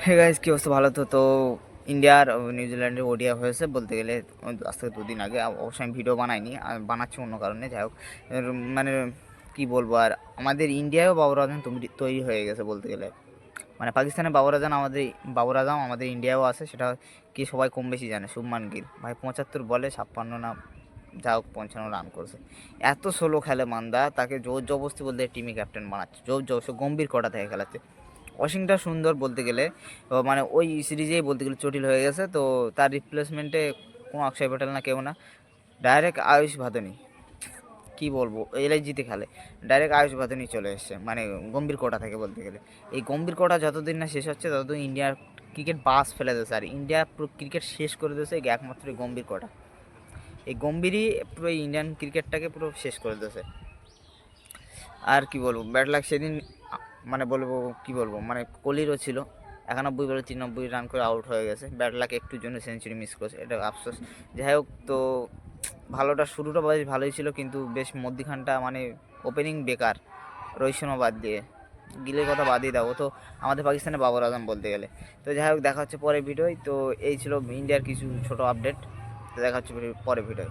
Hey guys, কি অবস্থা? ভালো তো ইন্ডিয়ার নিউজিল্যান্ডের ওডিআই হয়েছে বলতে গেলে আজ থেকে 2 দিন আগে। অবশ্যই আমি ভিডিও বানাইনি, আমি বানাচ্ছি অন্য কারণে। যাই হোক, মানে কি বলবো আর, আমাদের ইন্ডিয়ায়ও বাবর আজম তৈরি হয়ে গেছে বলতে গেলে। মানে পাকিস্তানে বাবর আজম আমাদের ইন্ডিয়াও আছে, সেটা কি সবাই কম বেশি জানে। শুভমান গিল ভাই 75 বলে 56 না যা হোক 55 রান করছে। এত সোলো খেলে মান্দা, তাকে জোর জবরদস্তি বলতে টিমে ক্যাপ্টেন বানাচ্ছে, জোর জবরদস্তি গম্ভীর কটা থেকে খেলাচ্ছে। ওয়াশিংটা সুন্দর বলতে গেলে, মানে ওই সিরিজেই বলতে গেলে চটিল হয়ে গেছে। তো তার রিপ্লেসমেন্টে কোনো অক্ষয় প্যাটেল না, কেউ না, ডাইরেক্ট আয়ুষ ভাদনি। কী বলবো, এলআইজিতে খেলে, ডাইরেক্ট আয়ুষ ভাদনি চলে এসছে মানে গম্ভীর কোটা থেকে বলতে গেলে। এই গম্ভীর কোটা যতদিন না শেষ হচ্ছে ততদিন ইন্ডিয়ার ক্রিকেট বাস ফেলে দিয়েছে, আর ইন্ডিয়া পুরো ক্রিকেট শেষ করে দিয়েছে একমাত্র এই গম্ভীর কোটা। এই গম্ভীরই পুরো ইন্ডিয়ান ক্রিকেটটাকে পুরো শেষ করে দিয়েছে। আর কি বলবো, ব্যাড লাক সেদিন। মানে বলবো কি বলবো, মানে কোহলিরও ছিল 91 বলে 93 রান করে আউট হয়ে গেছে। ব্যাড লাক একটুর জন্য সেঞ্চুরি মিস করেছে, এটা আফসোস। যাই হোক, তো শুরুটা বেশ ভালোই ছিল, কিন্তু বেশ মধ্যিখানটা মানে ওপেনিং বেকার, রোহিত শর্মা বাদ দিয়ে। গিলের কথা বাদই দাও, ও তো আমাদের পাকিস্তানে বাবর আজম বলতে গেলে। তো যাই হোক, দেখা হচ্ছে পরের ভিডিওয়। তো এই ছিল ইন্ডিয়ার কিছু ছোট আপডেট। তো দেখা হচ্ছে পরের ভিডিও।